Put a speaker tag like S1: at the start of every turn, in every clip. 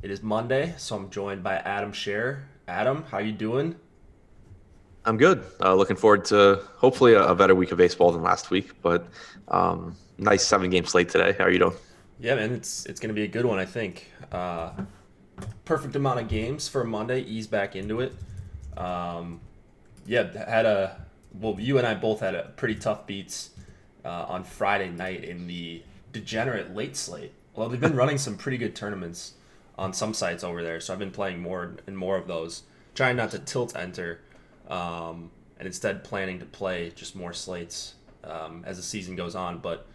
S1: It is Monday, so I'm joined by Adam Scher. Adam, how you doing?
S2: I'm good. Looking forward to hopefully a better week of baseball than last week, but nice 7 game slate today. How are you doing?
S1: Yeah, man, it's gonna be a good one, I think. Perfect amount of games for a Monday. Ease back into it. Um, yeah, had a well. You and I both had a pretty tough beats on Friday night in the degenerate late slate. Well, they've been running some pretty good tournaments on some sites over there, so I've been playing more and more of those, trying not to tilt enter, and instead planning to play just more slates as the season goes on. But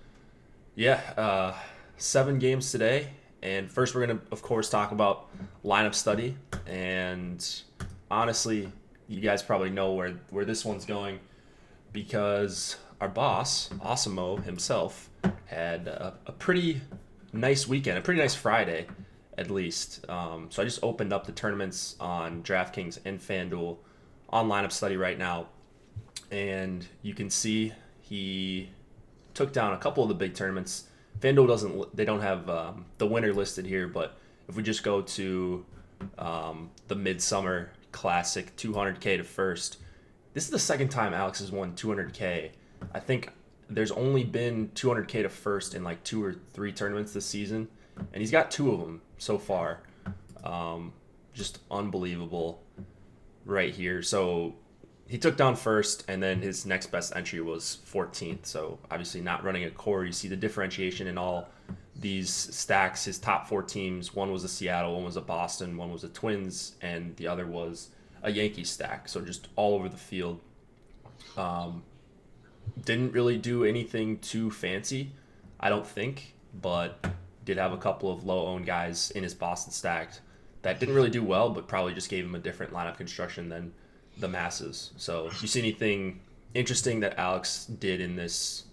S1: yeah, 7 games today. And first, we're going to, of course, talk about lineup study. And honestly, you guys probably know where this one's going because our boss, Osimo himself, had a pretty nice weekend, a pretty nice Friday, at least. So I just opened up the tournaments on DraftKings and FanDuel on lineup study right now. And you can see he took down a couple of the big tournaments. FanDuel doesn't they don't have the winner listed here, but if we just go to the Midsummer Classic 200K to first, this is the second time Alex has won 200K. I think there's only been 200K to first in like 2 or 3 tournaments this season, and he's got 2 of them so far. Just unbelievable right here. So he took down first, and then his next best entry was 14th. So obviously not running a core. You see the differentiation in all these stacks. His top 4 teams, one was a Seattle, one was a Boston, one was a Twins, and the other was a Yankees stack. So just all over the field. Um, didn't really do anything too fancy, I don't think, but did have a couple of low owned guys in his Boston stack that didn't really do well, but probably just gave him a different lineup construction than the masses. So, you see anything interesting that Alex did in this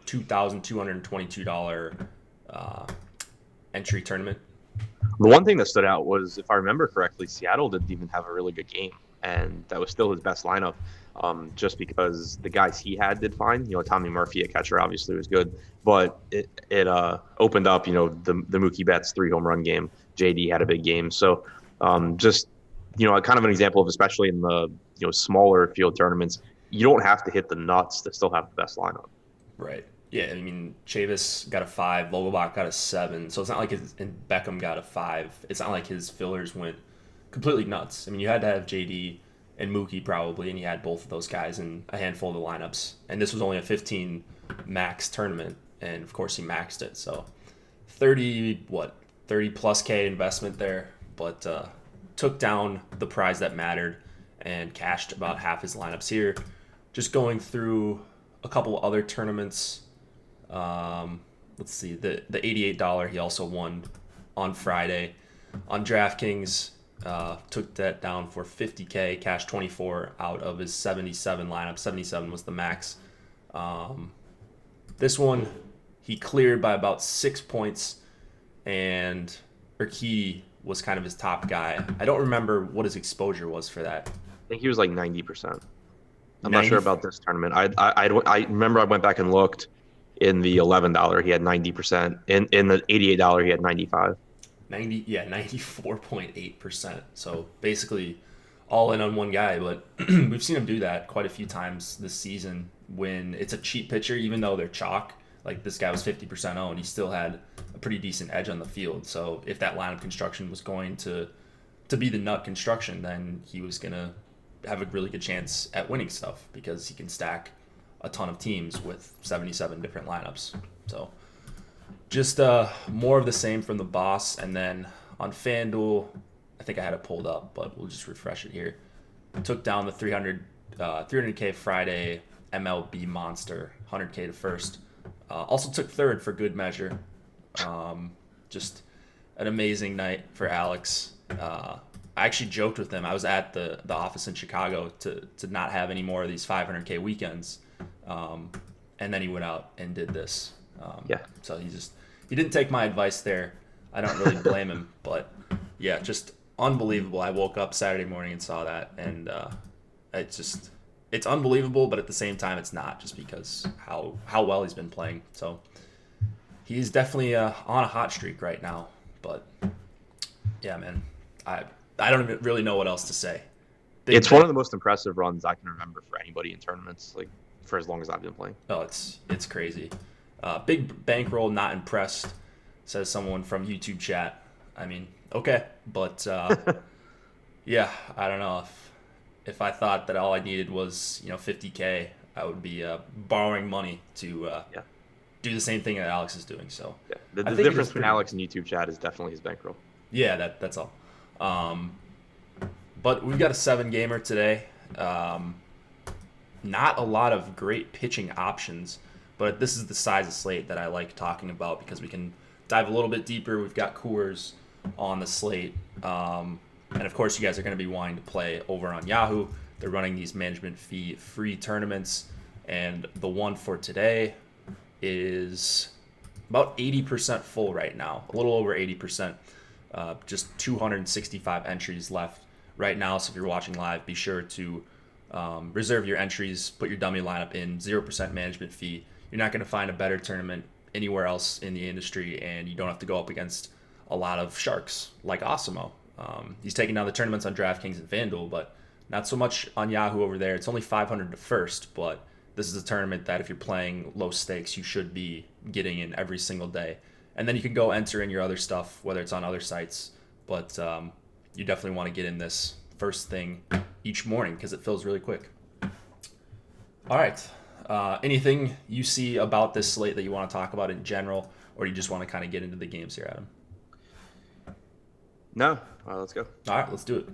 S1: $2,222 uh, entry tournament?
S2: The one thing that stood out was, if I remember correctly, Seattle didn't even have a really good game, and that was still his best lineup. Just because the guys he had did fine. Tommy Murphy at catcher obviously was good, but it opened up. The Mookie Betts 3 home run game. JD had a big game, so just kind of an example of, especially in the smaller field tournaments, you don't have to hit the nuts to still have the best lineup.
S1: Right. Yeah, I mean, Chavis got a 5, Vogelbach got a 7, so it's not like and Beckham got a 5. It's not like his fillers went completely nuts. I mean, you had to have JD and Mookie probably, and he had both of those guys in a handful of the lineups. And this was only a 15 max tournament, and of course he maxed it. So 30 plus K investment there, but took down the prize that mattered and cashed about half his lineups here. Just going through a couple other tournaments. Let's see, the $88 he also won on Friday on DraftKings. Took that down for 50K, cash 24 out of his 77 lineup. 77 was the max. This one he cleared by about 6 points, and Urquidy was kind of his top guy. I don't remember what his exposure was for that.
S2: I think he was like 90%. I'm not sure
S1: 90,
S2: about this tournament. I remember I went back and looked. In the $11, he had 90%. In the $88, he had 95.
S1: 90, yeah, 94.8%. So basically all in on one guy. But we've seen him do that quite a few times this season when it's a cheap pitcher, even though they're chalk. Like this guy was 50% owned, he still had a pretty decent edge on the field. So if that lineup construction was going to be the nut construction, then he was gonna have a really good chance at winning stuff because he can stack a ton of teams with 77 different lineups. So just more of the same from the boss. And then on FanDuel, I think I had it pulled up, but we'll just refresh it here. Took down the 300K Friday MLB monster, 100K to first. Also took third for good measure. Just an amazing night for Alex. I actually joked with him. I was at the office in Chicago to not have any more of these 500K weekends. And then he went out and did this.
S2: Yeah.
S1: So he didn't take my advice there. I don't really blame him, but yeah, just unbelievable. I woke up Saturday morning and saw that, and it's unbelievable, but at the same time, it's not, just because how well he's been playing. So he's definitely on a hot streak right now. But Yeah, man. I don't even really know what else to say.
S2: It's one of the most impressive runs I can remember for anybody in tournaments, like for as long as I've been playing.
S1: Oh, it's crazy. Big bankroll, not impressed, says someone from YouTube chat. I mean, okay, but yeah, I don't know if I thought that all I needed was 50K, I would be borrowing money to
S2: Yeah.
S1: do the same thing that Alex is doing. So
S2: Yeah, the
S1: I think
S2: difference between Alex and YouTube chat is definitely his bankroll.
S1: Yeah, that's all. But we've got a 7-gamer today. Not a lot of great pitching options, but this is the size of slate that I like talking about because we can dive a little bit deeper. We've got Coors on the slate. And of course, you guys are going to be wanting to play over on Yahoo. They're running these management fee free tournaments. And the one for today is about 80% full right now, a little over 80%. Just 265 entries left right now. So if you're watching live, be sure to reserve your entries, put your dummy lineup in, 0% management fee. You're not going to find a better tournament anywhere else in the industry, and you don't have to go up against a lot of sharks like Osimo. He's taking down the tournaments on DraftKings and FanDuel, but not so much on Yahoo over there. It's only 500 to first, but this is a tournament that if you're playing low stakes, you should be getting in every single day. And then you can go enter in your other stuff, whether it's on other sites. But you definitely want to get in this first thing each morning because it fills really quick. All right. Anything you see about this slate that you want to talk about in general, or do you just want to kind of get into the games here, Adam?
S2: No. Let's go.
S1: All right, let's do it.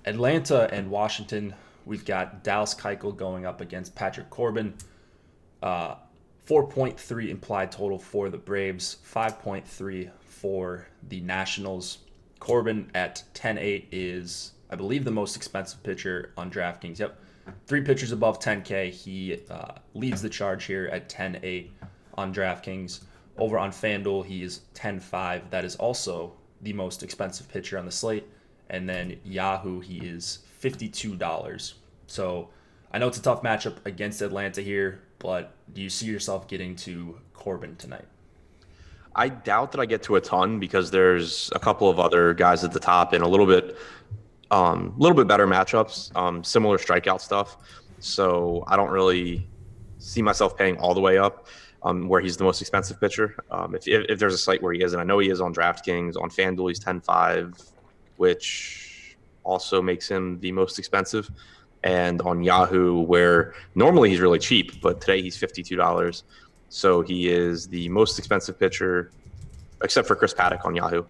S1: Atlanta and Washington. We've got Dallas Keuchel going up against Patrick Corbin. 4.3 implied total for the Braves, 5.3 for the Nationals. Corbin at 10.8 is, I believe, the most expensive pitcher on DraftKings. Yep, 3 pitchers above 10K. He leads the charge here at 10.8 on DraftKings. Over on FanDuel, he is 10.5. That is also the most expensive pitcher on the slate. And then Yahoo, he is $52. So I know it's a tough matchup against Atlanta here, but do you see yourself getting to Corbin tonight?
S2: I doubt that I get to a ton because there's a couple of other guys at the top and a little bit better matchups, similar strikeout stuff. So I don't really see myself paying all the way up where he's the most expensive pitcher. If there's a site where he is, and I know he is on DraftKings, on FanDuel he's 10.5, which also makes him the most expensive. And on Yahoo, where normally he's really cheap, but today he's $52. So he is the most expensive pitcher, except for Chris Paddock on Yahoo.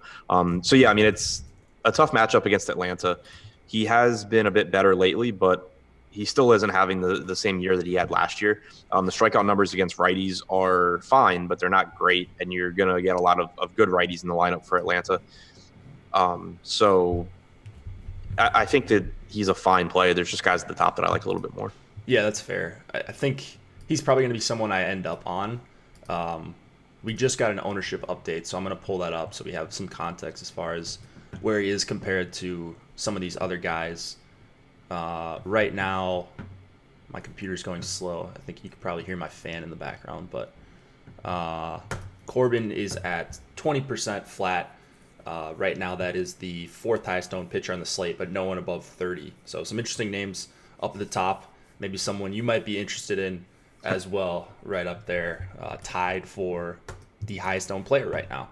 S2: So yeah, I mean, it's a tough matchup against Atlanta. He has been a bit better lately, but he still isn't having the same year that he had last year. The strikeout numbers against righties are fine, but they're not great, and you're going to get a lot of good righties in the lineup for Atlanta. So I think that he's a fine play. There's just guys at the top that I like a little bit more.
S1: Yeah, that's fair. I think he's probably going to be someone I end up on. We just got an ownership update, so I'm going to pull that up so we have some context as far as where he is compared to some of these other guys. Right now, my computer's going slow. I think you can probably hear my fan in the background, but Corbin is at 20% flat. Right now, that is the 4th highest owned pitcher on the slate, but no one above 30. So some interesting names up at the top. Maybe someone you might be interested in as well, right up there, tied for the highest owned player right now.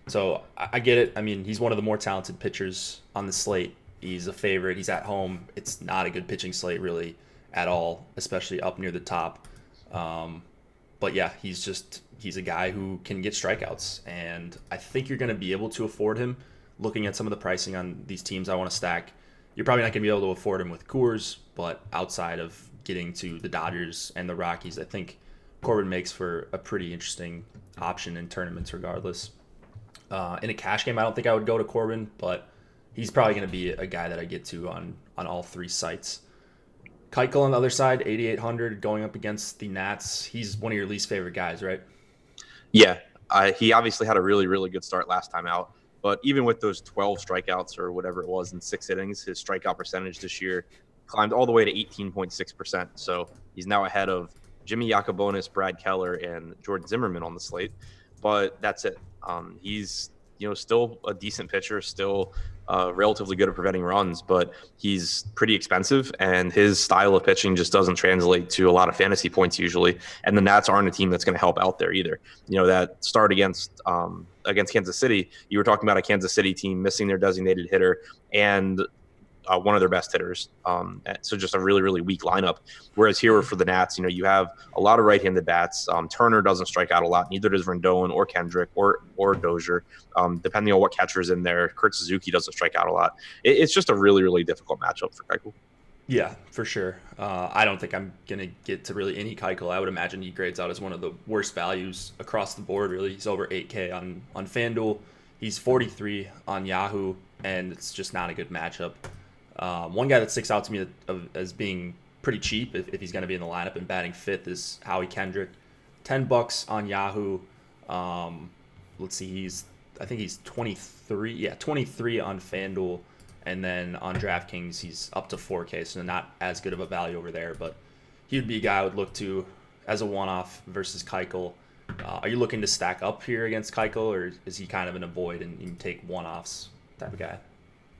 S1: So I get it. I mean, he's one of the more talented pitchers on the slate. He's a favorite. He's at home. It's not a good pitching slate really at all, especially up near the top. But yeah, he's a guy who can get strikeouts, and I think you're going to be able to afford him. Looking at some of the pricing on these teams I want to stack, you're probably not going to be able to afford him with Coors, but outside of getting to the Dodgers and the Rockies, I think Corbin makes for a pretty interesting option in tournaments regardless. In a cash game, I don't think I would go to Corbin, but he's probably going to be a guy that I get to on all 3 sites. Keuchel on the other side, 8,800 going up against the Nats. He's one of your least favorite guys, right?
S2: Yeah, he obviously had a really, really good start last time out. But even with those 12 strikeouts or whatever it was in 6 innings, his strikeout percentage this year climbed all the way to 18.6%. So he's now ahead of Jimmy Yacobonis, Brad Keller, and Jordan Zimmerman on the slate. But that's it. He's still a decent pitcher, still relatively good at preventing runs, but he's pretty expensive, and his style of pitching just doesn't translate to a lot of fantasy points usually. And the Nats aren't a team that's going to help out there either. That start against Kansas City, you were talking about a Kansas City team missing their designated hitter and one of their best hitters. So just a really, really weak lineup. Whereas here for the Nats, you have a lot of right-handed bats. Turner doesn't strike out a lot. Neither does Rendon or Kendrick or Dozier. Depending on what catcher's in there, Kurt Suzuki doesn't strike out a lot. It's just a really, really difficult matchup for Keuchel.
S1: Yeah, for sure. I don't think I'm going to get to really any Keuchel. I would imagine he grades out as one of the worst values across the board, really. He's over 8K on FanDuel. He's 43 on Yahoo, and it's just not a good matchup. One guy that sticks out to me as being pretty cheap if he's going to be in the lineup and batting fifth is Howie Kendrick. $10 on Yahoo. Let's see, I think he's 23. Yeah, 23 on FanDuel. And then on DraftKings, he's up to 4K, so not as good of a value over there. But he would be a guy I would look to as a one-off versus Keuchel. Are you looking to stack up here against Keuchel, or is he kind of an avoid and you can take one-offs type of guy?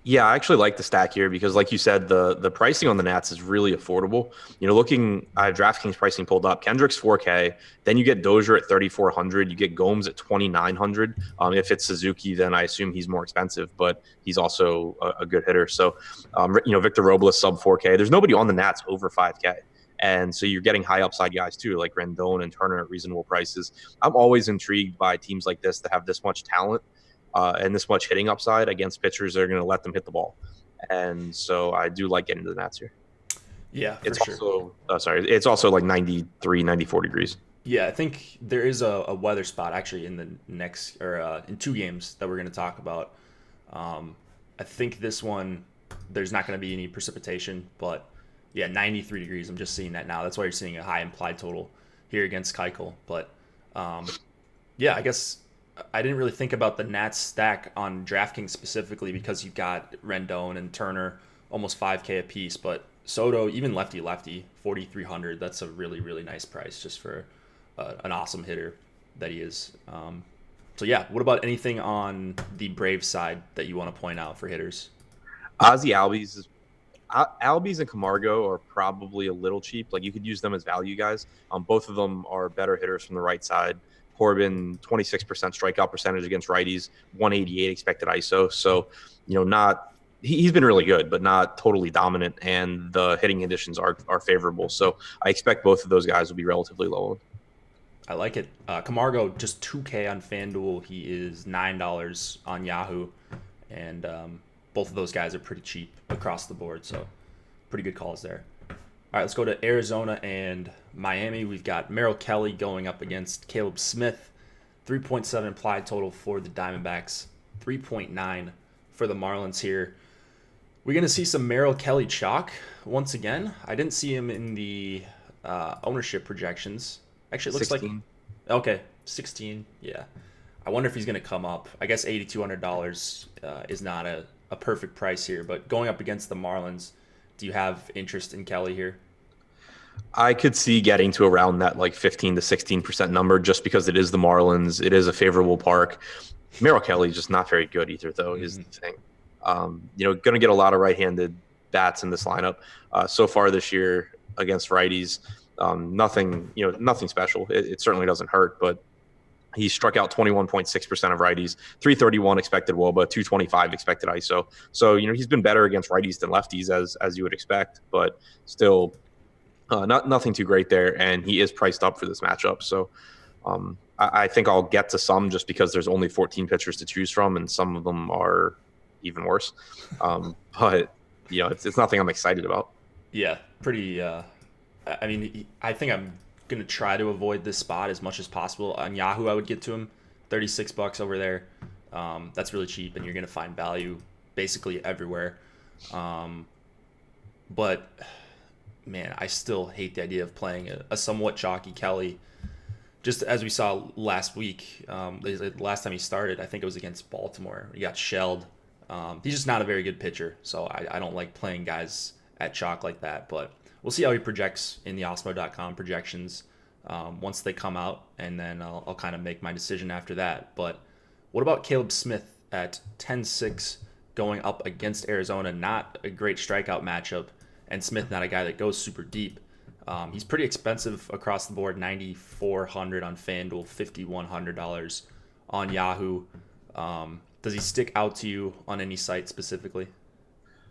S2: Yeah, I actually like the stack here because, like you said, the pricing on the Nats is really affordable. I have DraftKings pricing pulled up. Kendrick's 4K. Then you get Dozier at 3,400. You get Gomes at 2,900. If it's Suzuki, then I assume he's more expensive, but he's also a good hitter. So, Victor Robles sub 4K. There's nobody on the Nats over 5K. And so you're getting high upside guys too, like Rendon and Turner at reasonable prices. I'm always intrigued by teams like this that have this much talent. And this much hitting upside against pitchers that are going to let them hit the ball. And so I do like getting to the Nats here.
S1: Yeah,
S2: it's also like 93, 94 degrees.
S1: Yeah, I think there is a weather spot actually in the next in 2 games that we're going to talk about. I think this one, there's not going to be any precipitation, but yeah, 93 degrees. I'm just seeing that now. That's why you're seeing a high implied total here against Keuchel. But yeah, I guess I didn't really think about the Nats stack on DraftKings specifically because you've got Rendon and Turner almost 5K a piece, but Soto, even lefty, 4,300. That's a really, really nice price just for an awesome hitter that he is. So yeah, what about anything on the Braves side that you want to point out for hitters?
S2: Ozzie Albies and Camargo are probably a little cheap. Like you could use them as value guys. Both of them are better hitters from the right side. Corbin, 26% strikeout percentage against righties, 188 expected ISO. So, he's been really good, but not totally dominant, and the hitting conditions are favorable. So I expect both of those guys will be relatively low.
S1: I like it. Camargo, just 2K on FanDuel. He is $9 on Yahoo, and both of those guys are pretty cheap across the board. So pretty good calls there. All right, let's go to Arizona and Miami. We've got Merrill Kelly going up against Caleb Smith. 3.7 implied total for the Diamondbacks. 3.9 for the Marlins here. We're going to see some Merrill Kelly chalk once again. I didn't see him in the ownership projections. Actually, it looks
S2: 16.
S1: like... Okay, 16. Yeah. I wonder if he's going to come up. I guess $8,200 is not a perfect price here. But going up against the Marlins, do you have interest in Kelly here?
S2: I could see getting to around that like 15 to 16% number just because it is the Marlins. It is a favorable park. Merrill Kelly is just not very good either, though, is the thing. Going to get a lot of right-handed bats in this lineup. So far this year against righties, nothing special. It certainly doesn't hurt, but he struck out 21.6% of righties, 331 expected WOBA, 225 expected ISO. So, he's been better against righties than lefties as you would expect, but still nothing too great there. And he is priced up for this matchup. So I think I'll get to some just because there's only 14 pitchers to choose from, and some of them are even worse. But, it's nothing I'm excited about.
S1: Yeah, pretty. I think I'm going to try to avoid this spot as much as possible. On Yahoo, I would get to him. $36 over there. That's really cheap, and you're going to find value basically everywhere. But, man, I still hate the idea of playing a somewhat chalky Kelly. Just as we saw last week, last time he started, I think it was against Baltimore. He got shelled. He's just not a very good pitcher, so I don't like playing guys at chalk like that. But we'll see how he projects in the Osmo.com projections once they come out, and then I'll kind of make my decision after that. But What about Caleb Smith at 10-6 going up against Arizona? Not a great strikeout matchup, and Smith not a guy that goes super deep. He's pretty expensive across the board, $9,400 on FanDuel, $5,100 on Yahoo. Does he stick out to you on any site specifically?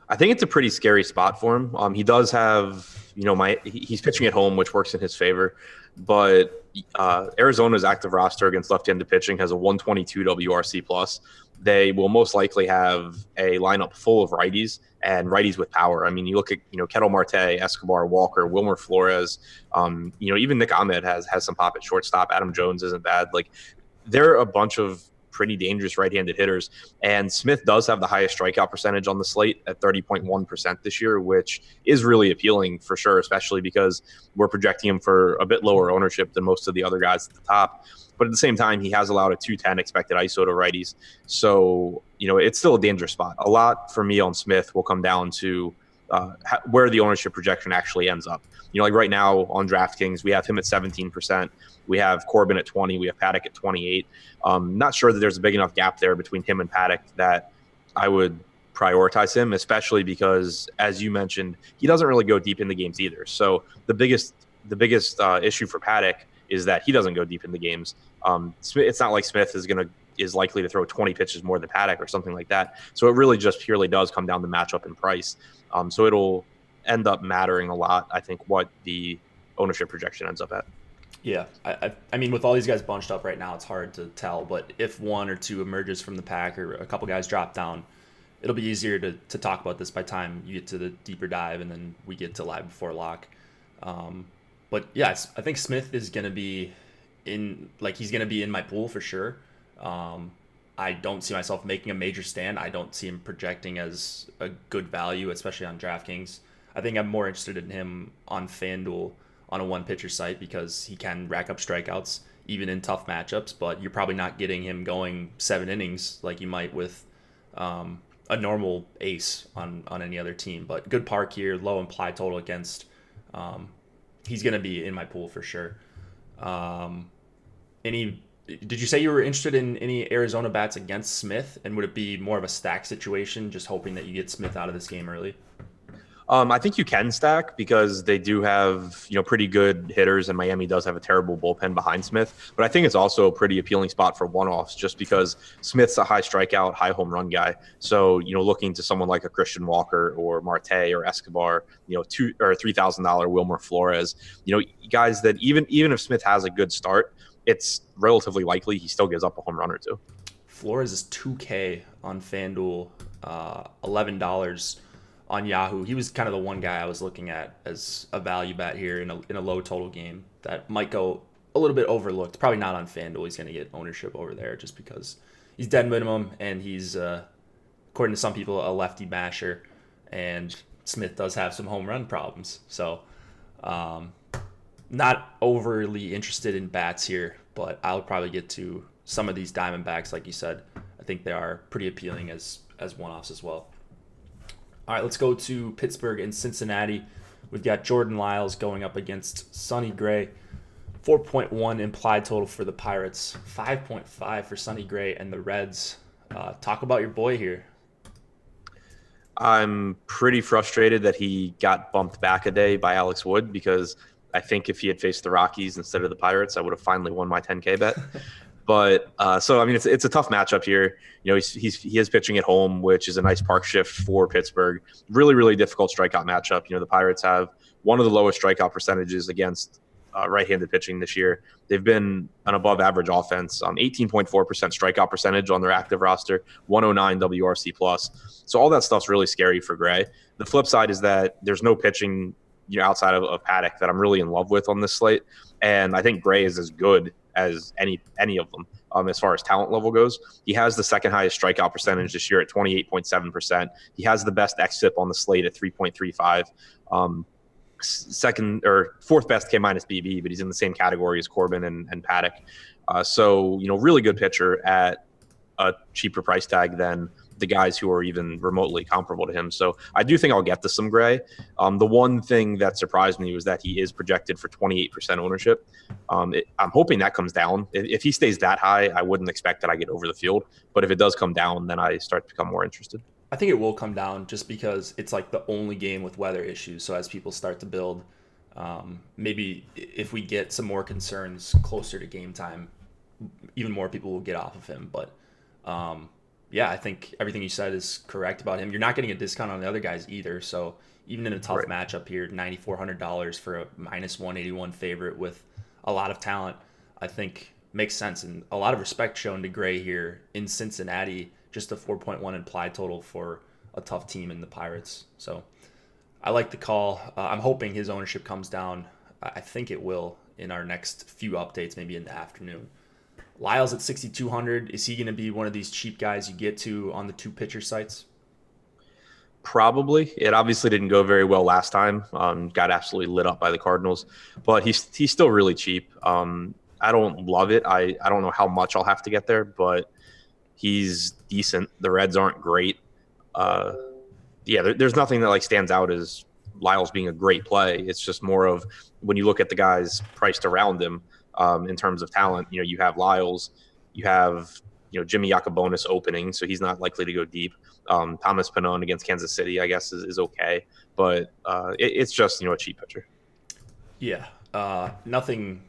S2: I think it's a pretty scary spot for him. He does have, he's pitching at home, which works in his favor. But Arizona's active roster against left-handed pitching has a 122 WRC plus. They will most likely have a lineup full of righties and righties with power. I mean, you look at Ketel Marte, Escobar, Walker, Wilmer Flores. Even Nick Ahmed has some pop at shortstop. Adam Jones isn't bad. Like, they're a bunch of pretty dangerous right-handed hitters. And Smith does have the highest strikeout percentage on the slate at 30.1% this year, which is really appealing for sure, especially because we're projecting him for a bit lower ownership than most of the other guys at the top. But at the same time, he has allowed a 210 expected ISO to righties. So, it's still a dangerous spot. A lot for me on Smith will come down to where the ownership projection actually ends up. Like right now on DraftKings, we have him at 17%. We have Corbin at 20. We have Paddock at 28. Not sure that there's a big enough gap there between him and Paddock that I would prioritize him, especially because, as you mentioned, he doesn't really go deep in the games either. So the biggest issue for Paddock is that he doesn't go deep in the games. It's not like Smith is likely to throw 20 pitches more than Paddock or something like that. So it really just purely does come down to matchup and price. So it'll end up mattering a lot, I think, what the ownership projection ends up at.
S1: Yeah, I mean, with all these guys bunched up right now, it's hard to tell. But if one or two emerges from the pack or a couple guys drop down, it'll be easier to talk about this by the time you get to the deeper dive and then we get to live before lock. But yes, I think Smith is going to be he's going to be in my pool for sure. I don't see myself making a major stand. I don't see him projecting as a good value, especially on DraftKings. I think I'm more interested in him on FanDuel on a one-pitcher site because he can rack up strikeouts even in tough matchups, but you're probably not getting him going 7 innings like you might with a normal ace on any other team. But good park here, low implied total against. He's going to be in my pool for sure. Did you say you were interested in any Arizona bats against Smith, and would it be more of a stack situation, just hoping that you get Smith out of this game early?
S2: I think you can stack because they do have, pretty good hitters, and Miami does have a terrible bullpen behind Smith. But I think it's also a pretty appealing spot for one-offs just because Smith's a high strikeout, high home run guy. So, looking to someone like a Christian Walker or Marte or Escobar, $2,000 or $3,000 Wilmer Flores, guys that even if Smith has a good start, it's relatively likely he still gives up a home run or two.
S1: Flores is $2K on FanDuel, $11 on Yahoo. He was kind of the one guy I was looking at as a value bet here in a low total game that might go a little bit overlooked. Probably not on FanDuel. He's going to get ownership over there just because he's dead minimum and he's, according to some people, a lefty basher. And Smith does have some home run problems. So not overly interested in bats here, but I'll probably get to some of these Diamondbacks, like you said. I think they are pretty appealing as one-offs as well. All right, let's go to Pittsburgh and Cincinnati. We've got Jordan Lyles going up against Sonny Gray. 4.1 implied total for the Pirates. 5.5 for Sonny Gray and the Reds. Talk about your boy here.
S2: I'm pretty frustrated that he got bumped back a day by Alex Wood because I think if he had faced the Rockies instead of the Pirates, I would have finally won my 10K bet. But it's a tough matchup here. He is pitching at home, which is a nice park shift for Pittsburgh. Really, really difficult strikeout matchup. The Pirates have one of the lowest strikeout percentages against right-handed pitching this year. They've been an above-average offense, 18.4% strikeout percentage on their active roster, 109 WRC plus. So all that stuff's really scary for Gray. The flip side is that there's no pitching outside of Paddock that I'm really in love with on this slate, and I think Gray is as good as any of them as far as talent level goes. He has the second highest strikeout percentage this year at 28.7%. He has the best xFIP on the slate at 3.35. Second or fourth best K minus BB, but he's in the same category as Corbin and Paddock. So really good pitcher at a cheaper price tag than the guys who are even remotely comparable to him. So I do think I'll get to some Gray. The one thing that surprised me was that he is projected for 28% ownership. I'm hoping that comes down. If he stays that high, I wouldn't expect that I get over the field. But if it does come down, then I start to become more interested.
S1: I think it will come down just because it's like the only game with weather issues. So as people start to build, maybe if we get some more concerns closer to game time, even more people will get off of him. But yeah, I think everything you said is correct about him. You're not getting a discount on the other guys either. So even in a tough matchup here, $9,400 for a minus 181 favorite with a lot of talent, I think makes sense. And a lot of respect shown to Gray here in Cincinnati. Just a 4.1 implied total for a tough team in the Pirates. So I like the call. I'm hoping his ownership comes down. I think it will in our next few updates, maybe in the afternoon. Lyles at 6,200. Is he going to be one of these cheap guys you get to on the 2 pitcher sites?
S2: Probably. It obviously didn't go very well last time. Got absolutely lit up by the Cardinals, but he's still really cheap. I don't love it. I don't know how much I'll have to get there, but he's decent. The Reds aren't great. There's nothing that like stands out as Lyles being a great play. It's just more of when you look at the guys priced around him in terms of talent. You have Lyles, you have Jimmy Yacobonis opening, so he's not likely to go deep. Thomas Pannone against Kansas City, I guess, is okay, but it's just a cheap pitcher.
S1: Yeah, nothing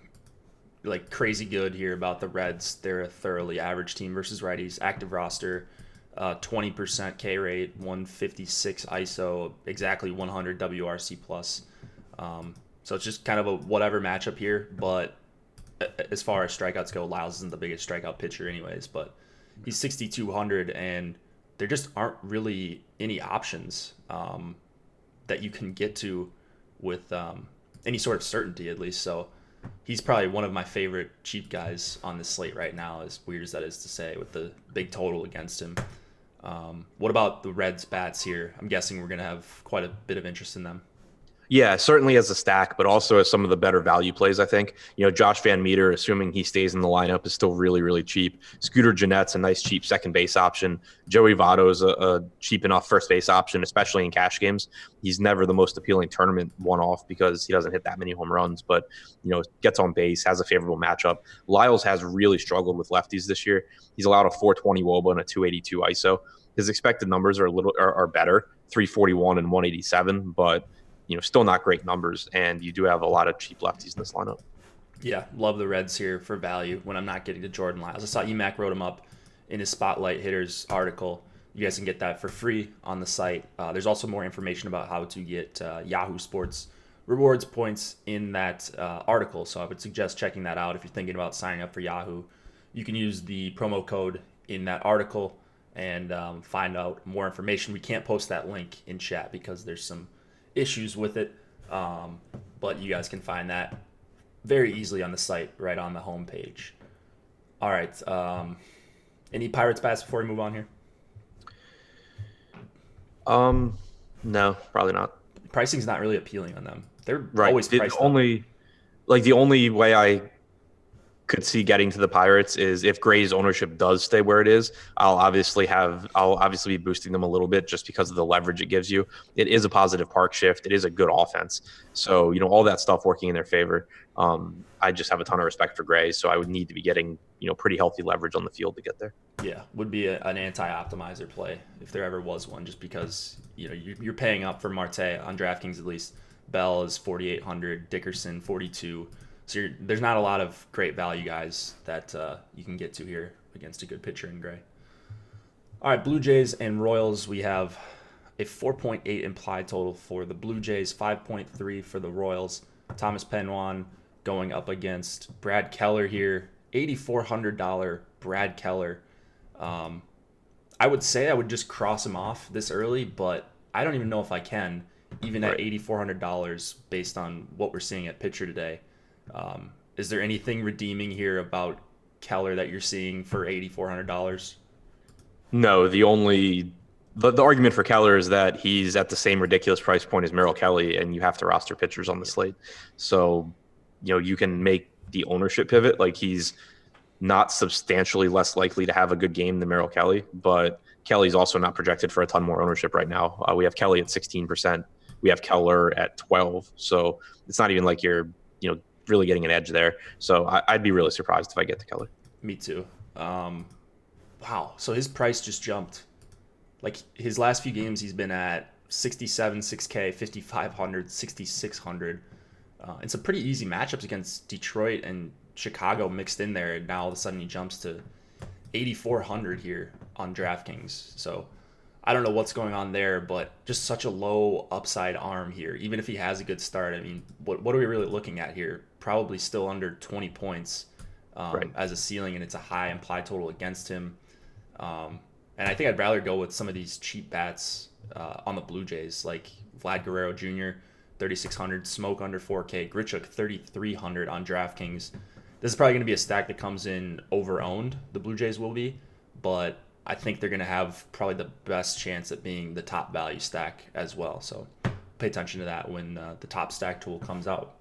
S1: like crazy good here about the Reds. They're a thoroughly average team versus righties. Active roster, 20% K rate, 156 ISO, exactly 100 WRC plus. So it's just kind of a whatever matchup here. But as far as strikeouts go, Lyles isn't the biggest strikeout pitcher anyways. But he's 6,200, and there just aren't really any options that you can get to with any sort of certainty, at least. So he's probably one of my favorite cheap guys on this slate right now, as weird as that is to say, with the big total against him. What about the Reds bats here? I'm guessing we're going to have quite a bit of interest in them.
S2: Yeah, certainly as a stack, but also as some of the better value plays, I think. Josh Van Meter, assuming he stays in the lineup, is still really, really cheap. Scooter Gennett's a nice, cheap second base option. Joey Votto's a cheap enough first base option, especially in cash games. He's never the most appealing tournament one-off because he doesn't hit that many home runs, but, gets on base, has a favorable matchup. Lyles has really struggled with lefties this year. He's allowed a 420 WOBA and a 282 ISO. His expected numbers are better, 341 and 187, but still not great numbers, and you do have a lot of cheap lefties in this lineup.
S1: Yeah, love the Reds here for value when I'm not getting to Jordan Lyles. I saw EMAC wrote him up in his Spotlight Hitters article. You guys can get that for free on the site. There's also more information about how to get Yahoo Sports rewards points in that article, so I would suggest checking that out if you're thinking about signing up for Yahoo. You can use the promo code in that article and find out more information. We can't post that link in chat because there's some issues with it, but you guys can find that very easily on the site, right on the homepage. All right, any Pirates bats before we move on here?
S2: No, probably not.
S1: Pricing's not really appealing on them. They're
S2: right.
S1: always priced
S2: the only way I could see getting to the Pirates is if Gray's ownership does stay where it is. I'll obviously be boosting them a little bit just because of the leverage it gives you. It is a positive park shift. It is a good offense. So, all that stuff working in their favor. I just have a ton of respect for Gray, so I would need to be getting, pretty healthy leverage on the field to get there.
S1: Yeah, would be an anti-optimizer play if there ever was one, just because, you're paying up for Marte on DraftKings at least. Bell is 4,800, Dickerson 42. So there's not a lot of great value guys that you can get to here against a good pitcher in Gray. All right, Blue Jays and Royals. We have a 4.8 implied total for the Blue Jays, 5.3 for the Royals. Thomas Penwan going up against Brad Keller here, $8,400 Brad Keller. I would say I would just cross him off this early, but I don't even know if I can, even at $8,400 based on what we're seeing at pitcher today. Is there anything redeeming here about Keller that you're seeing for $8,400?
S2: No, the argument for Keller is that he's at the same ridiculous price point as Merrill Kelly, and you have to roster pitchers on the slate. So, you can make the ownership pivot. Like, he's not substantially less likely to have a good game than Merrill Kelly, but Kelly's also not projected for a ton more ownership right now. We have Kelly at 16%. We have Keller at 12. So it's not even like you're, really getting an edge there. So I'd be really surprised if I get to Keller.
S1: Me too. Wow. So his price just jumped. Like his last few games, he's been at 67, 6K, 5,500, 6,600. And some pretty easy matchups against Detroit and Chicago mixed in there. And now all of a sudden he jumps to 8,400 here on DraftKings. So I don't know what's going on there, but just such a low upside arm here. Even if he has a good start, I mean, what are we really looking at here? Probably still under 20 points
S2: Right.
S1: as a ceiling, and it's a high implied total against him. And I think I'd rather go with some of these cheap bats on the Blue Jays, like Vlad Guerrero Jr., 3,600, Smoke under 4K, Grichuk 3,300 on DraftKings. This is probably going to be a stack that comes in over-owned, the Blue Jays will be, but I think they're going to have probably the best chance at being the top value stack as well. So pay attention to that when the top stack tool comes out.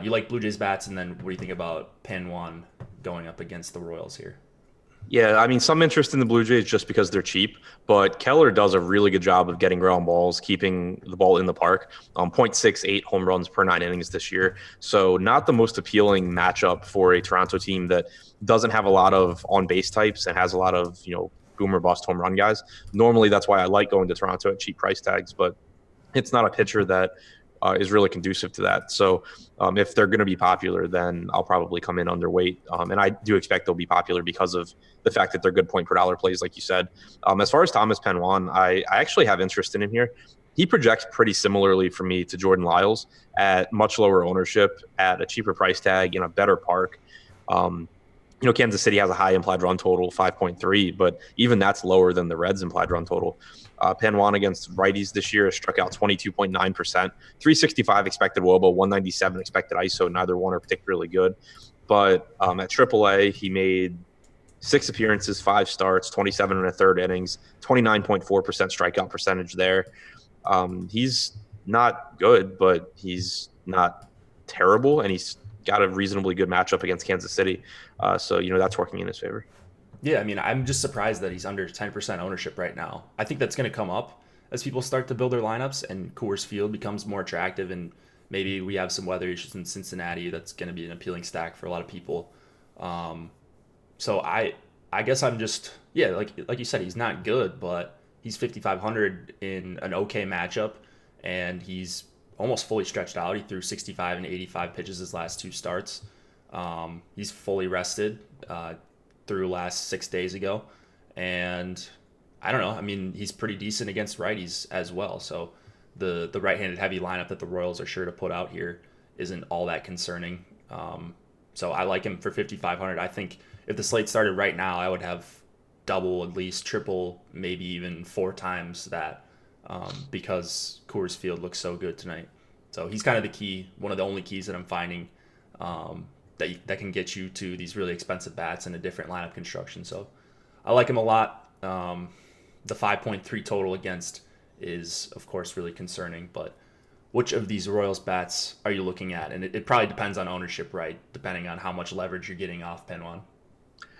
S1: You like Blue Jays bats, and then what do you think about Pan going up against the Royals here?
S2: Yeah, I mean, some interest in the Blue Jays just because they're cheap, but Keller does a really good job of getting ground balls, keeping the ball in the park. 0.68 home runs per 9 innings this year. So not the most appealing matchup for a Toronto team that doesn't have a lot of on-base types and has a lot of, boom or bust home run guys. Normally, that's why I like going to Toronto at cheap price tags, but it's not a pitcher that is really conducive to that. So if they're going to be popular, then I'll probably come in underweight. And I do expect they'll be popular because of the fact that they're good point per dollar plays, like you said. As far as Thomas Penwan, I actually have interest in him here. He projects pretty similarly for me to Jordan Lyles at much lower ownership, at a cheaper price tag, in a better park. Kansas City has a high implied run total, 5.3, but even that's lower than the Reds' implied run total. Penwan against righties this year has struck out 22.9%, 365 expected WOBA, 197 expected ISO. Neither one are particularly good. But at AAA, he made 6 appearances, 5 starts, 27 and a third innings, 29.4% strikeout percentage there. He's not good, but he's not terrible, and he's got a reasonably good matchup against Kansas City. So that's working in his favor.
S1: Yeah, I mean, I'm just surprised that he's under 10% ownership right now. I think that's going to come up as people start to build their lineups and Coors Field becomes more attractive, and maybe we have some weather issues in Cincinnati. That's going to be an appealing stack for a lot of people. So I guess I'm just, yeah, like you said, he's not good, but he's 5,500 in an okay matchup, and he's almost fully stretched out. He threw 65 and 85 pitches his last 2 starts. He's fully rested through last 6 days ago. And I don't know. I mean, he's pretty decent against righties as well. So the right-handed heavy lineup that the Royals are sure to put out here isn't all that concerning. So I like him for 5,500. I think if the slate started right now, I would have double, at least triple, maybe even 4 times that because Coors Field looks so good tonight. So he's kind of the key, one of the only keys that I'm finding that can get you to these really expensive bats in a different lineup construction. So I like him a lot. The 5.3 total against is, of course, really concerning. But which of these Royals bats are you looking at? And it probably depends on ownership, right? Depending on how much leverage you're getting off Penwan.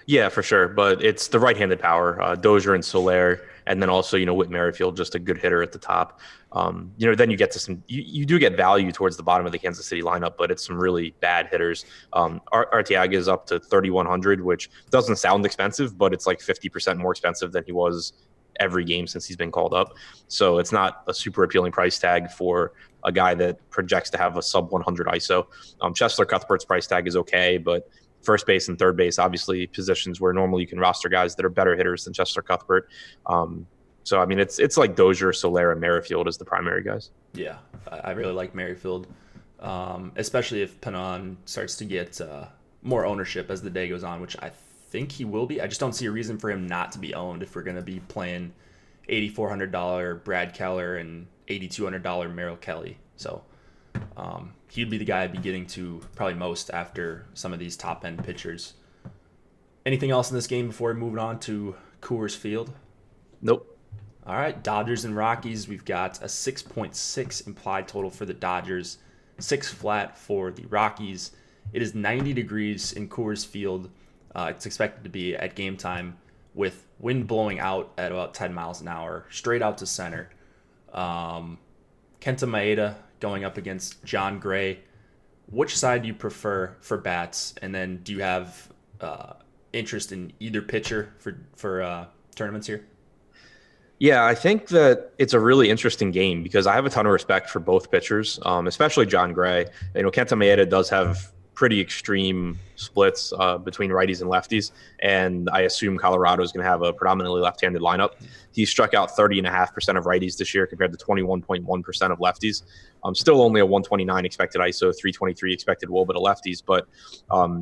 S2: Yeah, for sure. But it's the right-handed power, Dozier and Soler, and then also, Whit Merrifield, just a good hitter at the top. Then you get to some, you do get value towards the bottom of the Kansas City lineup, but it's some really bad hitters. Arteaga is up to 3,100, which doesn't sound expensive, but it's like 50% more expensive than he was every game since he's been called up. So it's not a super appealing price tag for a guy that projects to have a sub 100 ISO. Chesler Cuthbert's price tag is okay, but first base and third base, obviously positions where normally you can roster guys that are better hitters than Chesler Cuthbert. So, I mean, it's like Dozier, Soler, and Merrifield as the primary guys.
S1: Yeah, I really like Merrifield, especially if Penwan starts to get more ownership as the day goes on, which I think he will be. I just don't see a reason for him not to be owned if we're going to be playing $8,400 Brad Keller and $8,200 Merrill Kelly. So he'd be the guy I'd be getting to probably most after some of these top-end pitchers. Anything else in this game before we move on to Coors Field?
S2: Nope.
S1: All right, Dodgers and Rockies. We've got a 6.6 implied total for the Dodgers, 6 flat for the Rockies. It is 90 degrees in Coors Field. It's expected to be at game time. with wind blowing out at about 10 miles an hour, straight out to center. Kenta Maeda going up against John Gray. Which side do you prefer for bats? And then do you have interest in either pitcher for tournaments here?
S2: Yeah, I think that it's a really interesting game because I have a ton of respect for both pitchers, especially John Gray. Kenta Maeda does have pretty extreme splits between righties and lefties, and I assume Colorado is going to have a predominantly left-handed lineup. He struck out 30.5% of righties this year compared to 21.1% of lefties. Still only a 129 expected ISO, 323 expected WOBA to lefties. But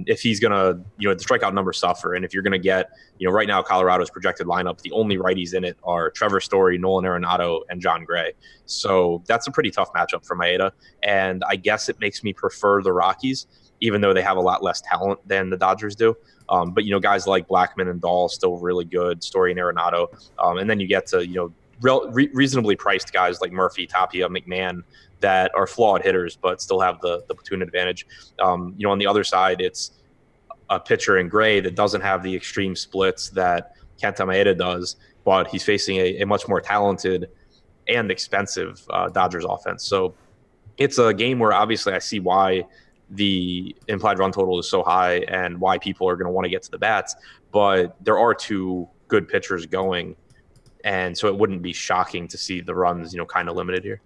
S2: if he's going to, the strikeout numbers suffer. And if you're going to get, right now, Colorado's projected lineup, the only righties in it are Trevor Story, Nolan Arenado, and John Gray. So that's a pretty tough matchup for Maeda. And I guess it makes me prefer the Rockies, even though they have a lot less talent than the Dodgers do. But guys like Blackman and Dahl still really good, Story and Arenado. And then you get to, reasonably priced guys like Murphy, Tapia, McMahon, that are flawed hitters but still have the platoon advantage. On the other side, it's a pitcher in Gray that doesn't have the extreme splits that Kenta Maeda does, but he's facing a much more talented and expensive Dodgers offense. So it's a game where obviously I see why the implied run total is so high and why people are going to want to get to the bats, but there are two good pitchers going, and so it wouldn't be shocking to see the runs, kind of limited here.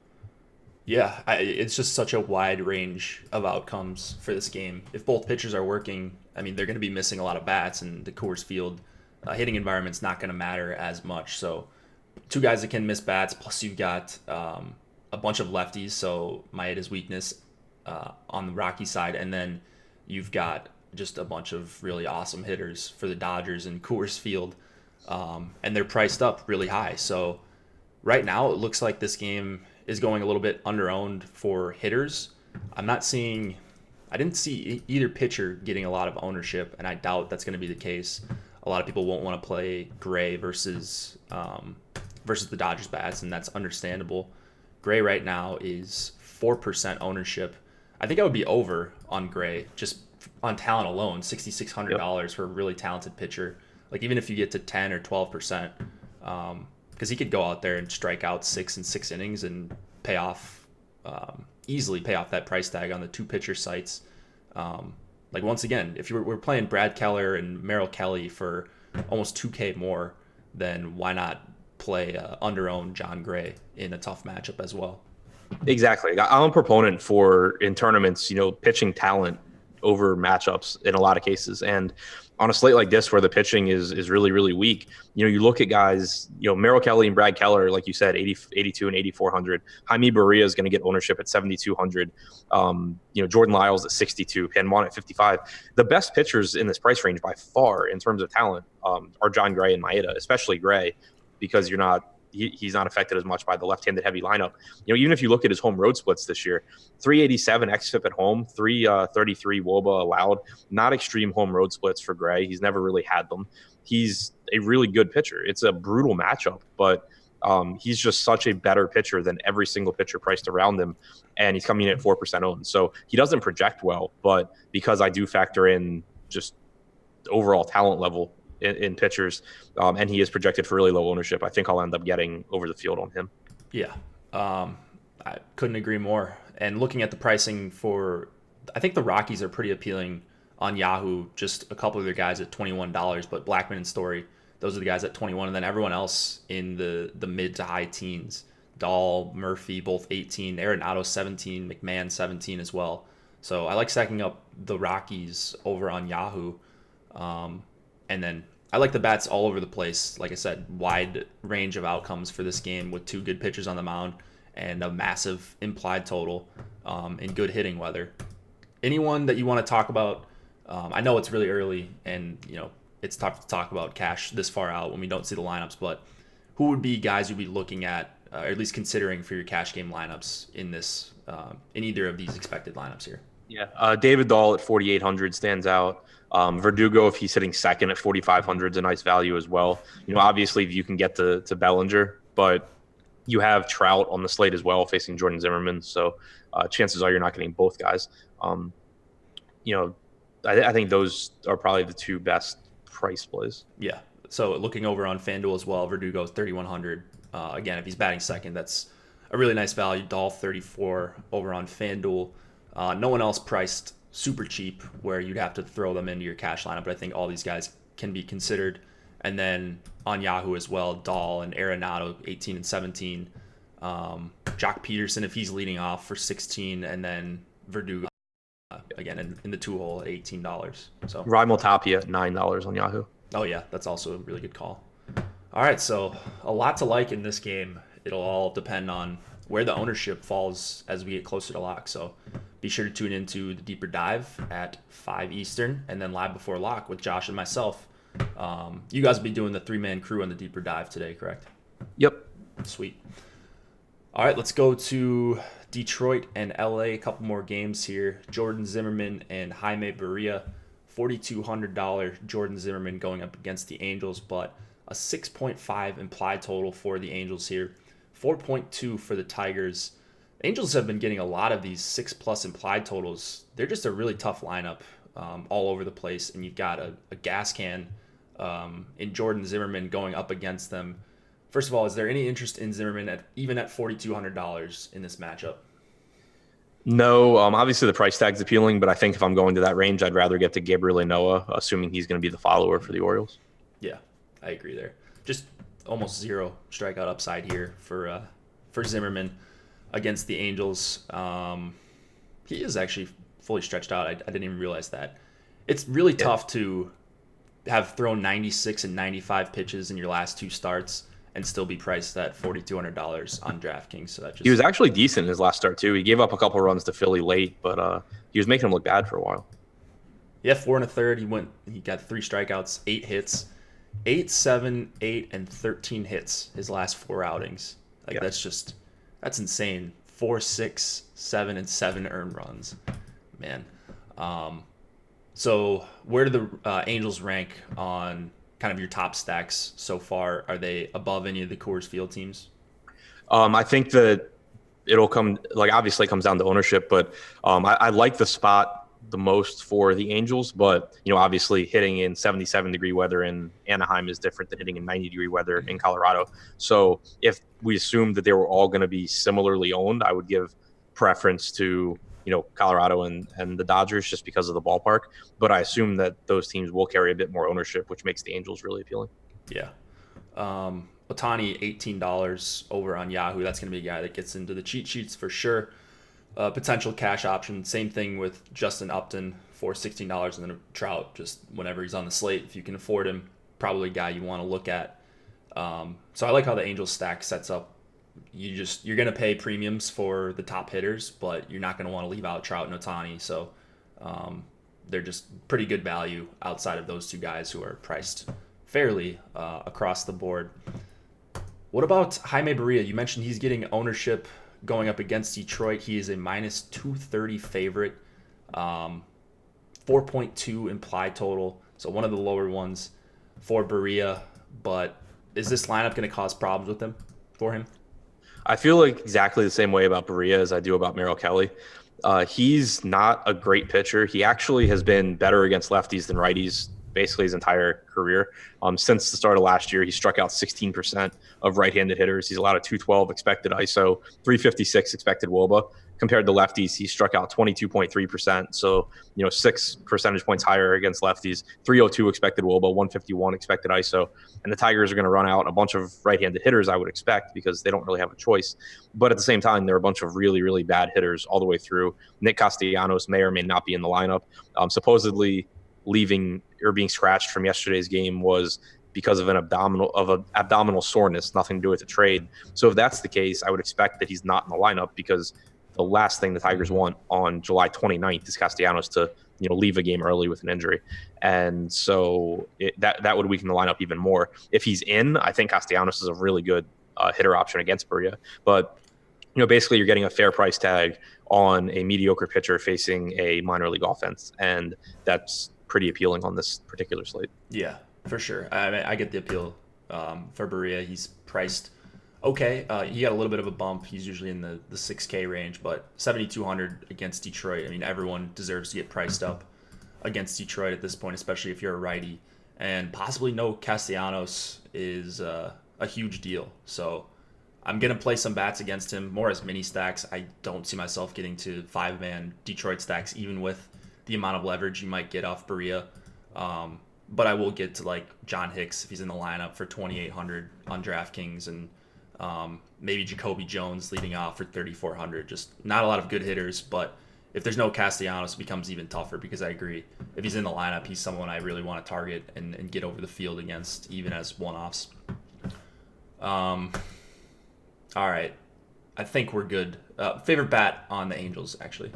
S1: Yeah, it's just such a wide range of outcomes for this game. If both pitchers are working, I mean, they're going to be missing a lot of bats, and the Coors Field hitting environment's not going to matter as much. So two guys that can miss bats, plus you've got a bunch of lefties, so Maeda's weakness on the Rocky side, and then you've got just a bunch of really awesome hitters for the Dodgers in Coors Field, and they're priced up really high. So right now it looks like this game is going a little bit under-owned for hitters. I didn't see either pitcher getting a lot of ownership, and I doubt that's going to be the case. A lot of people won't want to play Gray versus the Dodgers bats, and that's understandable. Gray right now is 4% ownership. I think I would be over on Gray just on talent alone, $6,600 for a really talented pitcher. Like even if you get to 10 or 12%, because he could go out there and strike out 6 in 6 innings and easily pay off that price tag on the two pitcher sites. Like once again, if we're playing Brad Keller and Merrill Kelly for almost $2K more, then why not play under-owned John Gray in a tough matchup as well?
S2: Exactly. I'm a proponent for, in tournaments, pitching talent over matchups in a lot of cases. And on a slate like this where the pitching is really, really weak, you look at guys, Merrill Kelly and Brad Keller, like you said, 82 and 8,400. Jaime Barria is going to get ownership at 7,200. Jordan Lyles at 62, Panwan at 55. The best pitchers in this price range by far in terms of talent are John Gray and Maeda, especially Gray, because he's not affected as much by the left-handed heavy lineup. Even if you look at his home road splits this year, 387 xFIP at home, 333 WOBA allowed, not extreme home road splits for Gray. He's never really had them. He's a really good pitcher. It's a brutal matchup, but he's just such a better pitcher than every single pitcher priced around him, and he's coming in at 4% owned. So he doesn't project well, but because I do factor in just overall talent level in pitchers, and he is projected for really low ownership, I think I'll end up getting over the field on him.
S1: Yeah, I couldn't agree more. And looking at the pricing I think the Rockies are pretty appealing on Yahoo. Just a couple of their guys at $21, but Blackman and Story, those are the guys at 21, and then everyone else in the mid to high teens. Dahl, Murphy, both 18, Arenado 17, McMahon 17 as well. So I like stacking up the Rockies over on Yahoo. And then I like the bats all over the place. Like I said, wide range of outcomes for this game with two good pitchers on the mound and a massive implied total in good hitting weather. Anyone that you want to talk about? I know it's really early and it's tough to talk about cash this far out when we don't see the lineups, but who would be guys you'd be looking at, or at least considering for your cash game lineups in either of these expected lineups here?
S2: Yeah, David Dahl at 4,800 stands out. Verdugo, if he's hitting second at 4,500, is a nice value as well. Obviously, if you can get to Bellinger, but you have Trout on the slate as well facing Jordan Zimmerman. So chances are you're not getting both guys. I think those are probably the two best price plays.
S1: Yeah, So looking over on FanDuel as well, Verdugo 3,100. Again, if he's batting second, that's a really nice value. Dahl 34 over on FanDuel. No one else priced super cheap where you'd have to throw them into your cash lineup, but I think all these guys can be considered. And then on Yahoo as well, Dahl and Arenado 18 and 17. Jock Peterson, if he's leading off, for 16, and then Verdugo again in the 2-hole at $18. So
S2: Raimel Tapia at $9 on Yahoo.
S1: Oh yeah, that's also a really good call. All right, so a lot to like in this game. It'll all depend on where the ownership falls as we get closer to lock. So be sure to tune into the deeper dive at 5 Eastern, and then live before lock with Josh and myself. You guys will be doing the 3-man crew on the deeper dive today, correct?
S2: Yep.
S1: Sweet. All right, let's go to Detroit and LA. A couple more games here. Jordan Zimmerman and Jaime Barria. $4,200 Jordan Zimmerman going up against the Angels, but a 6.5 implied total for the Angels here. 4.2 for the Tigers. Angels have been getting a lot of these 6+ implied totals. They're just a really tough lineup all over the place, and you've got a gas can in Jordan Zimmerman going up against them. First of all, is there any interest in Zimmerman even at $4,200 in this matchup?
S2: No, obviously the price tag's appealing, but I think if I'm going to that range, I'd rather get to Gabriel Ynoa, assuming he's going to be the follower for the Orioles.
S1: Yeah, I agree there. Just almost zero strikeout upside here for Zimmerman against the Angels. He is actually fully stretched out. I didn't even realize that. It's really tough to have thrown 96 and 95 pitches in your last 2 starts and still be priced at $4,200 on DraftKings. So that just...
S2: He was actually decent in his last start too. He gave up a couple runs to Philly late, but he was making him look bad for a while.
S1: Yeah, 4 1/3. He got 3 strikeouts, 8 hits, 8, 7, 8, and 13 hits his last 4 outings. That's insane. 4, 6, 7, and 7 earned runs, man. So where do the Angels rank on kind of your top stacks so far? Are they above any of the Coors Field teams?
S2: I think that it'll come, obviously it comes down to ownership, but I like the spot the most for the Angels, but obviously hitting in 77-degree weather in Anaheim is different than hitting in 90-degree weather in Colorado. So if we assume that they were all going to be similarly owned, I would give preference to Colorado and the Dodgers just because of the ballpark. But I assume that those teams will carry a bit more ownership, which makes the Angels really appealing.
S1: Yeah. Ohtani, $18 over on Yahoo. That's going to be a guy that gets into the cheat sheets for sure. Potential cash option. Same thing with Justin Upton for $16, and then Trout just whenever he's on the slate. If you can afford him, probably a guy you want to look at. So I like how the Angels stack sets up. You're going to pay premiums for the top hitters, but you're not going to want to leave out Trout and Ohtani. So they're just pretty good value outside of those 2 guys who are priced fairly across the board. What about Jaime Barria? You mentioned he's getting ownership going up against Detroit. He is a minus 230 favorite, 4.2 implied total. So one of the lower ones for Barria. But is this lineup going to cause problems for him?
S2: I feel like exactly the same way about Barria as I do about Merrill Kelly. He's not a great pitcher. He actually has been better against lefties than righties basically his entire career. Since the start of last year, he struck out 16% of right-handed hitters. He's allowed a 212 expected ISO, 356 expected WOBA. Compared to lefties, he struck out 22.3%. So, 6 percentage points higher against lefties, 302 expected WOBA, 151 expected ISO. And the Tigers are going to run out a bunch of right-handed hitters, I would expect, because they don't really have a choice. But at the same time, there are a bunch of really, really bad hitters all the way through. Nick Castellanos may or may not be in the lineup. Supposedly leaving or being scratched from yesterday's game was because of an abdominal soreness, nothing to do with the trade. So if that's the case, I would expect that he's not in the lineup, because the last thing the Tigers want on July 29th is Castellanos to leave a game early with an injury. And so that would weaken the lineup even more. If he's in, I think Castellanos is a really good hitter option against Barria. But basically you're getting a fair price tag on a mediocre pitcher facing a minor league offense, and that's pretty appealing on this particular slate.
S1: Yeah, for sure. I get the appeal for Barria. He's priced okay. He got a little bit of a bump. He's usually in the 6K range, but 7,200 against Detroit. I mean, everyone deserves to get priced up against Detroit at this point, especially if you're a righty. and possibly no Castellanos is a huge deal. So I'm going to play some bats against him more as mini stacks. I don't see myself getting to 5-man Detroit stacks, even with the amount of leverage you might get off Berea. But I will get to like John Hicks if he's in the lineup for 2,800 on DraftKings, and maybe Jacoby Jones leading off for 3,400. Just not a lot of good hitters, but if there's no Castellanos, it becomes even tougher because I agree. If he's in the lineup, he's someone I really want to target and get over the field against, even as one-offs. All right. I think we're good. Favorite bat on the Angels, actually?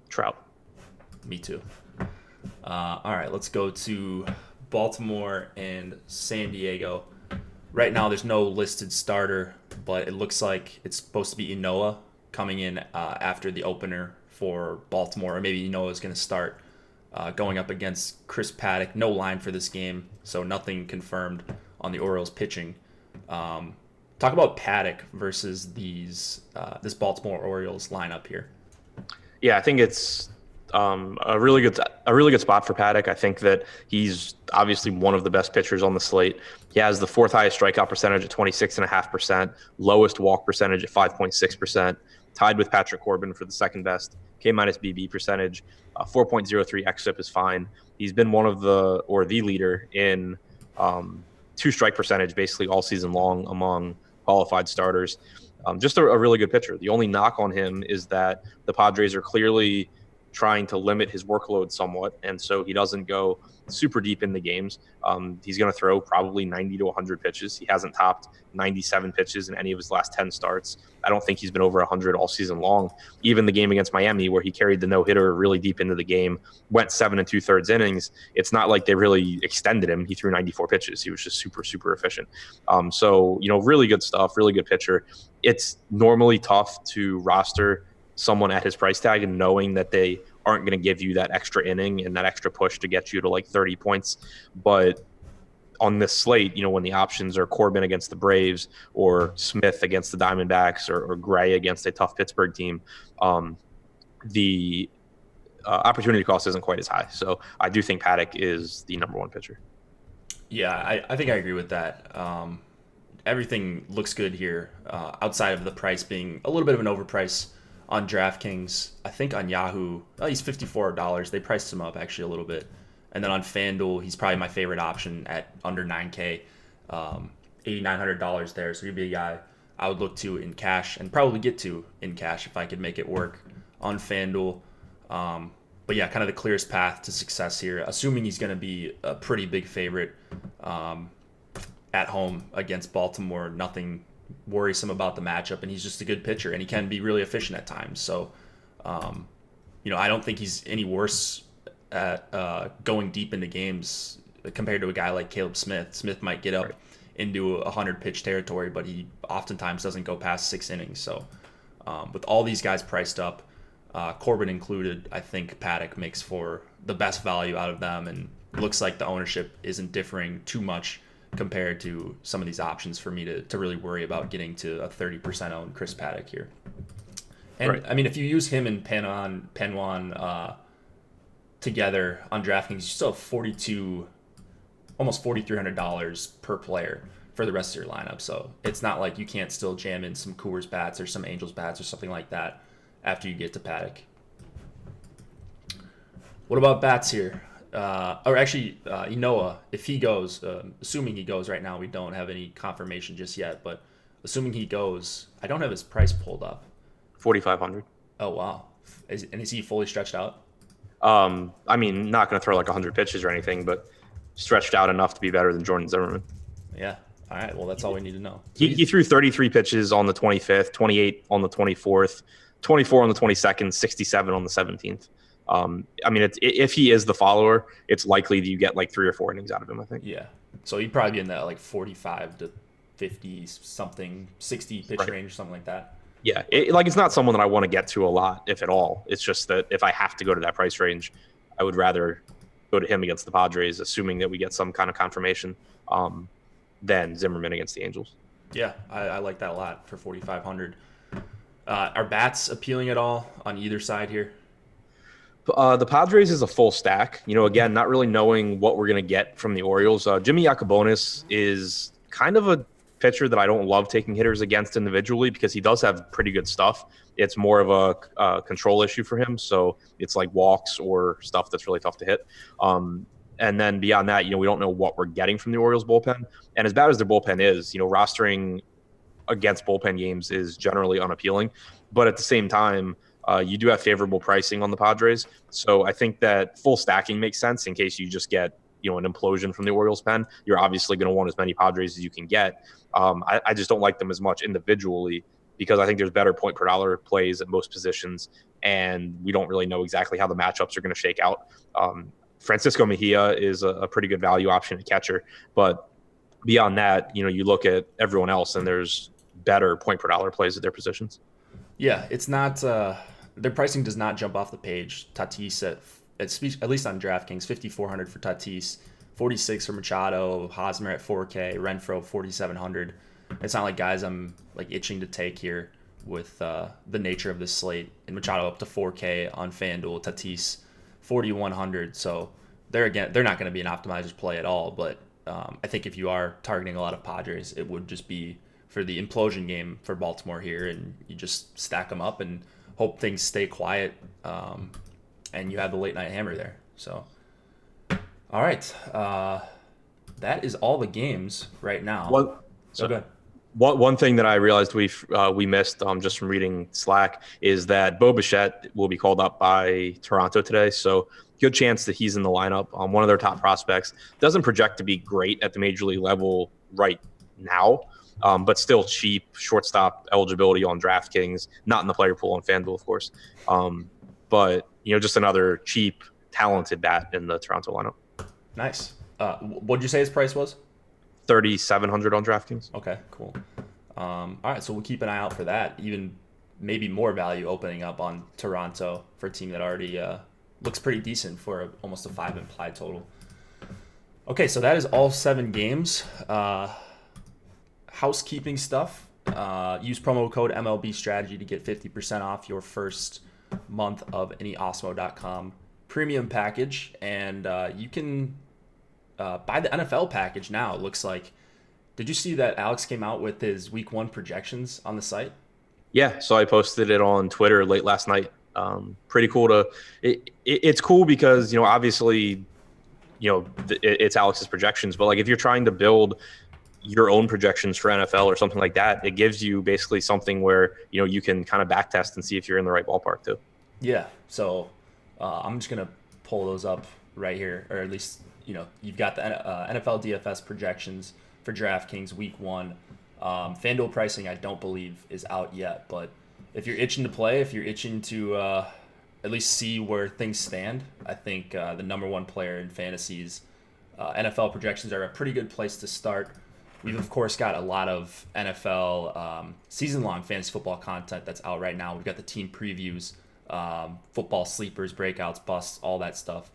S2: Trout.
S1: Me too. All right, let's go to Baltimore and San Diego. Right now, there's no listed starter, but it looks like it's supposed to be Inoa coming in after the opener for Baltimore, or maybe Inoa is going to start going up against Chris Paddock. No line for this game, so nothing confirmed on the Orioles pitching. Talk about Paddock versus this Baltimore Orioles lineup here.
S2: Yeah, I think it's a really good spot for Paddock. I think that he's obviously one of the best pitchers on the slate. He has the fourth highest strikeout percentage at 26.5%, lowest walk percentage at 5.6%, tied with Patrick Corbin for the second best K-minus BB percentage. 4.03 xFIP is fine. He's been one of the leader in two strike percentage basically all season long among qualified starters. Just a really good pitcher. The only knock on him is that the Padres are clearly trying to limit his workload somewhat, and so he doesn't go super deep in the games. He's going to throw probably 90 to 100 pitches. He hasn't topped 97 pitches in any of his last 10 starts. I don't think he's been over 100 all season long. Even the game against Miami, where he carried the no-hitter really deep into the game, went 7 2/3 innings. It's not like they really extended him. He threw 94 pitches. He was just super, super efficient. So, really good stuff, really good pitcher. It's normally tough to roster someone at his price tag and knowing that they aren't going to give you that extra inning and that extra push to get you to like 30 points. But on this slate, when the options are Corbin against the Braves or Smith against the Diamondbacks or Gray against a tough Pittsburgh team, the opportunity cost isn't quite as high. So I do think Paddock is the number one pitcher.
S1: Yeah, I think I agree with that. Everything looks good here outside of the price being a little bit of an overprice on DraftKings. I think on Yahoo, he's $54. They priced him up actually a little bit. And then on FanDuel, he's probably my favorite option at under 9K, $8,900 there. So he'd be a guy I would look to in cash and probably get to in cash if I could make it work on FanDuel. But yeah, kind of the clearest path to success here, assuming he's going to be a pretty big favorite at home against Baltimore. Nothing worrisome about the matchup, and he's just a good pitcher, and he can be really efficient at times. So, I don't think he's any worse at going deep into games compared to a guy like Caleb Smith. Smith might get up into 100 pitch territory, but he oftentimes doesn't go past 6 innings. So, with all these guys priced up, Corbin included, I think Paddock makes for the best value out of them, and looks like the ownership isn't differing too much compared to some of these options for me to really worry about getting to a 30% owned Chris Paddock here. And right. I mean, if you use him and Penwan together on DraftKings, you still have almost $4,300 per player for the rest of your lineup. So it's not like you can't still jam in some Coors bats or some Angels bats or something like that after you get to Paddock. What about bats here? Inoa, if he goes, assuming he goes right now, we don't have any confirmation just yet, but assuming he goes, I don't have his price pulled up.
S2: 4,500.
S1: Oh, wow. Is he fully stretched out?
S2: Not going to throw like 100 pitches or anything, but stretched out enough to be better than Jordan Zimmerman.
S1: Yeah. All right. Well, that's all we need to know.
S2: So he threw 33 pitches on the 25th, 28 on the 24th, 24 on the 22nd, 67 on the 17th. If he is the follower, it's likely that you get like 3 or 4 innings out of him, I think.
S1: Yeah. So he'd probably be in that like 45 to 50 something, 60 pitch range, something like that.
S2: Yeah. It's not someone that I want to get to a lot, if at all. It's just that if I have to go to that price range, I would rather go to him against the Padres, assuming that we get some kind of confirmation, than Zimmerman against the Angels.
S1: Yeah. I like that a lot for 4,500. Are bats appealing at all on either side here?
S2: The Padres is a full stack. Again, not really knowing what we're going to get from the Orioles. Jimmy Yacobonis is kind of a pitcher that I don't love taking hitters against individually because he does have pretty good stuff. It's more of a control issue for him. So it's like walks or stuff that's really tough to hit. And then beyond that, we don't know what we're getting from the Orioles bullpen. And as bad as their bullpen is, rostering against bullpen games is generally unappealing. But at the same time, you do have favorable pricing on the Padres. So I think that full stacking makes sense in case you just get, an implosion from the Orioles pen. You're obviously going to want as many Padres as you can get. I just don't like them as much individually because I think there's better point per dollar plays at most positions. And we don't really know exactly how the matchups are going to shake out. Francisco Mejia is a pretty good value option at catcher. But beyond that, you look at everyone else and there's better point per dollar plays at their positions.
S1: Yeah, it's not their pricing does not jump off the page. Tatis at least on DraftKings, 5,400 for Tatis, 46 for Machado, Hosmer at 4K, Renfroe 4,700. It's not like guys I'm like itching to take here with the nature of this slate. And Machado up to 4K on FanDuel, Tatis 4,100. So they're not going to be an optimizer's play at all. But I think if you are targeting a lot of Padres, it would just be for the implosion game for Baltimore here, and you just stack them up and hope things stay quiet, and you have the late night hammer there. So, all right, that is all the games right now.
S2: One thing that I realized we missed just from reading Slack is that Bo Bichette will be called up by Toronto today, so good chance that he's in the lineup. One of their top prospects doesn't project to be great at the major league level right now. But still cheap, shortstop eligibility on DraftKings, not in the player pool on FanDuel, of course. But, just another cheap, talented bat in the Toronto lineup.
S1: Nice. What did you say his price was?
S2: 3,700 on DraftKings.
S1: Okay, cool. All right, so we'll keep an eye out for that. Even maybe more value opening up on Toronto for a team that already looks pretty decent for almost a 5 implied total. Okay, so that is all 7 games. Housekeeping stuff. Use promo code MLB Strategy to get 50% off your first month of any Osmo.com premium package, and you can buy the NFL package now. It looks like. Did you see that Alex came out with his Week 1 projections on the site?
S2: Yeah, so I posted it on Twitter late last night. Pretty cool it's cool because obviously it's Alex's projections, but like if you're trying to build your own projections for NFL or something like that, it gives you basically something where you can kind of back test and see if you're in the right ballpark too.
S1: Yeah, so I'm just gonna pull those up right here, or at least you've got the NFL DFS projections for DraftKings Week 1. FanDuel pricing I don't believe is out yet, but if you're itching to play, if you're itching to at least see where things stand, I think the number 1 player in fantasies NFL projections are a pretty good place to start. We've, of course, got a lot of NFL season-long fantasy football content that's out right now. We've got the team previews, football sleepers, breakouts, busts, all that stuff.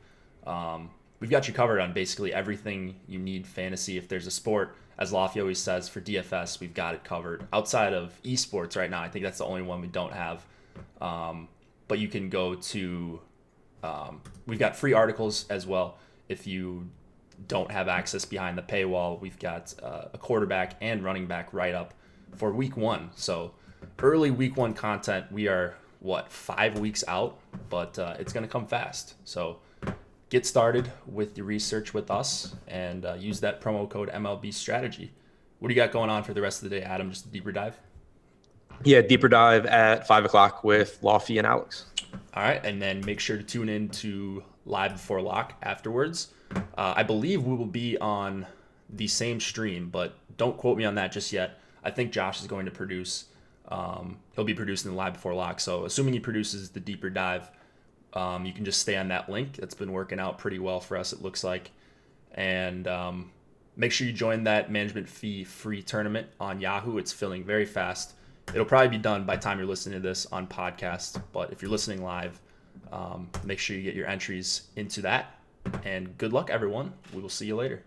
S1: We've got you covered on basically everything you need fantasy. If there's a sport, as Lofty always says, for DFS, we've got it covered. Outside of esports right now, I think that's the only one we don't have. But you can go to we've got free articles as well. If you don't have access behind the paywall, we've got a quarterback and running back write-up for Week 1. So early Week 1 content. We are 5 weeks out, but it's going to come fast. So get started with your research with us and use that promo code MLB Strategy. What do you got going on for the rest of the day, Adam? Just a deeper dive?
S2: Yeah, deeper dive at 5 o'clock with Lofty and Alex.
S1: All right, and then make sure to tune in to Live Before Lock afterwards. I believe we will be on the same stream, but don't quote me on that just yet. I think Josh is going to produce. He'll be producing the Live Before Lock. So assuming he produces the deeper dive, you can just stay on that link. That's been working out pretty well for us, it looks like. And make sure you join that management fee free tournament on Yahoo. It's filling very fast. It'll probably be done by the time you're listening to this on podcast. But if you're listening live, make sure you get your entries into that. And good luck, everyone. We will see you later.